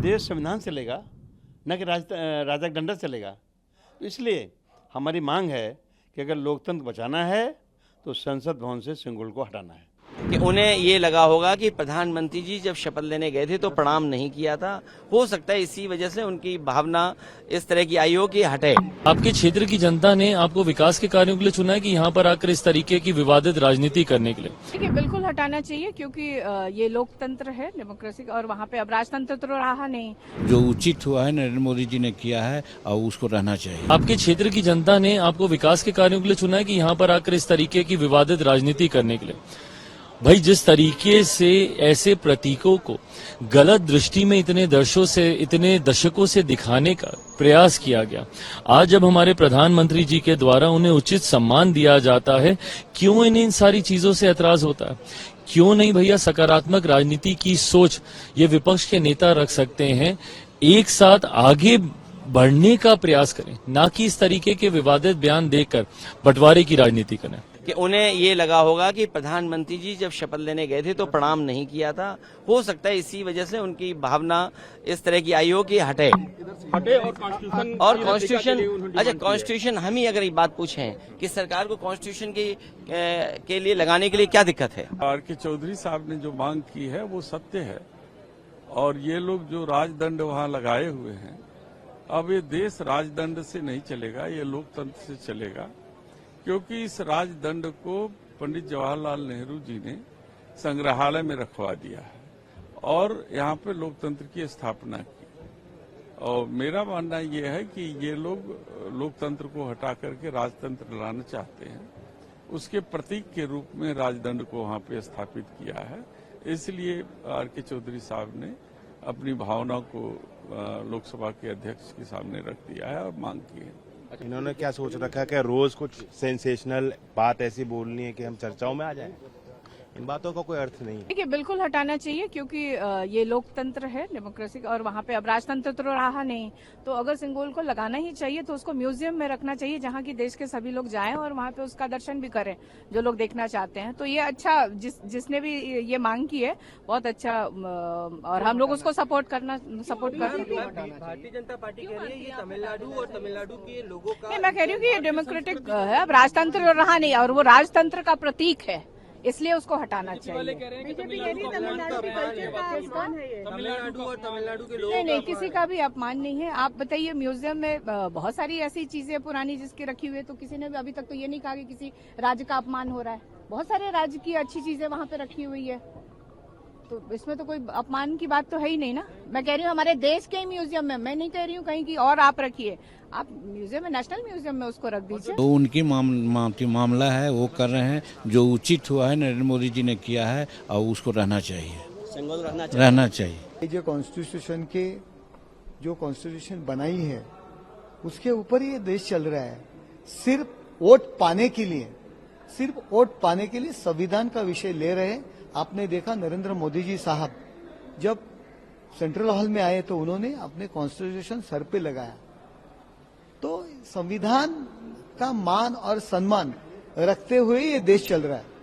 देश संविधान से चलेगा, न कि राजा डंडा से चलेगा। तो इसलिए हमारी मांग है कि अगर लोकतंत्र बचाना है तो संसद भवन से सिंगुल को हटाना है। कि उन्हें ये लगा होगा कि प्रधानमंत्री जी जब शपथ लेने गए थे तो प्रणाम नहीं किया था, हो सकता है इसी वजह से उनकी भावना इस तरह की आई हो कि हटे। आपके क्षेत्र की जनता ने आपको विकास के कार्यों के लिए चुना है कि यहाँ पर आकर इस तरीके की विवादित राजनीति करने के लिए? देखिए, बिल्कुल हटाना चाहिए, क्योंकि ये लोकतंत्र है, डेमोक्रेसी का, और वहाँ पे अब राजतंत्र तो रहा नहीं। जो उचित हुआ है नरेंद्र मोदी जी ने किया है और उसको रहना चाहिए। आपके क्षेत्र की जनता ने आपको विकास के कार्यों के लिए चुना है कि यहाँ पर आकर इस तरीके की विवादित राजनीति करने के लिए? भाई, जिस तरीके से ऐसे प्रतीकों को गलत दृष्टि में इतने दशकों से दिखाने का प्रयास किया गया, आज जब हमारे प्रधानमंत्री जी के द्वारा उन्हें उचित सम्मान दिया जाता है, क्यों इन्हें इन सारी चीजों से ऐतराज होता है? क्यों नहीं भैया सकारात्मक राजनीति की सोच ये विपक्ष के नेता रख सकते हैं, एक साथ आगे बढ़ने का प्रयास करें, ना कि इस तरीके के विवादित बयान देकर बंटवारे की राजनीति करें। कि उन्हें ये लगा होगा कि प्रधानमंत्री जी जब शपथ लेने गए थे तो प्रणाम नहीं किया था, हो सकता है इसी वजह से उनकी भावना इस तरह की आई हो कि हटे। और कॉन्स्टिट्यूशन, अच्छा कॉन्स्टिट्यूशन, हम ही अगर ये बात पूछें कि सरकार को कॉन्स्टिट्यूशन के लिए लगाने के लिए क्या दिक्कत है? आर.के. चौधरी साहब ने जो मांग की है वो सत्य है, और ये लोग जो राजदंड वहां लगाए हुए हैं, अब ये देश राजदंड से नहीं चलेगा, ये लोकतंत्र से चलेगा, क्योंकि इस राजदंड को पंडित जवाहरलाल नेहरू जी ने संग्रहालय में रखवा दिया है और यहाँ पे लोकतंत्र की स्थापना की। और मेरा मानना यह है कि ये लोग लोकतंत्र को हटा करके राजतंत्र लाना चाहते हैं, उसके प्रतीक के रूप में राजदंड को वहाँ पे स्थापित किया है। इसलिए आर.के. चौधरी साहब ने अपनी भावना को लोकसभा के अध्यक्ष के सामने रख दिया है और मांग की है। इन्होंने क्या सोच रखा है कि रोज कुछ सेंसेशनल बात ऐसी बोलनी है कि हम चर्चाओं में आ जाएं? इन बातों का कोई अर्थ नहीं है। देखिए, बिल्कुल हटाना चाहिए, क्योंकि ये लोकतंत्र है, डेमोक्रेसी का, और वहाँ पे अब राजतंत्र तो रहा नहीं। तो अगर सिंबल को लगाना ही चाहिए तो उसको म्यूजियम में रखना चाहिए, जहाँ की देश के सभी लोग जाएं और वहाँ पे उसका दर्शन भी करें, जो लोग देखना चाहते हैं। तो ये अच्छा, जिसने भी ये मांग की है, बहुत अच्छा, और हम लोग उसको सपोर्ट करते हैं। भारतीय जनता पार्टी कह रही है ये तमिलनाडु के लोगों का, मैं कह रही हूँ कि ये डेमोक्रेटिक है, अब राजतंत्र रहा नहीं, और वो राजतंत्र का प्रतीक है, इसलिए उसको हटाना चाहिए। तमिलनाडु के लोग नहीं, किसी का भी अपमान नहीं है। आप बताइए, म्यूजियम में बहुत सारी ऐसी चीजें पुरानी जिसकी रखी हुई है, तो किसी ने भी अभी तक तो ये नहीं कहा कि किसी राज्य का अपमान हो रहा है। बहुत सारे राज्य की अच्छी चीजें वहाँ पे रखी हुई है, तो इसमें तो कोई अपमान की बात तो है ही नहीं ना। मैं कह रही हूँ हमारे देश के म्यूजियम में, मैं नहीं कह रही हूँ कहीं की और आप रखिए, आप म्यूजियम में, नेशनल म्यूजियम में उसको रख दीजिए। तो उनकी मामला है, वो कर रहे हैं, जो उचित हुआ है नरेंद्र मोदी जी ने किया है और उसको रहना चाहिए, रहना चाहिए। जो कॉन्स्टिट्यूशन बनाई है उसके ऊपर ये देश चल रहा है। सिर्फ वोट पाने के लिए संविधान का विषय ले रहे हैं। आपने देखा नरेंद्र मोदी जी साहब जब सेंट्रल हॉल में आए तो उन्होंने अपने कॉन्स्टिट्यूशन सर पे लगाया। तो संविधान का मान और सम्मान रखते हुए ये देश चल रहा है।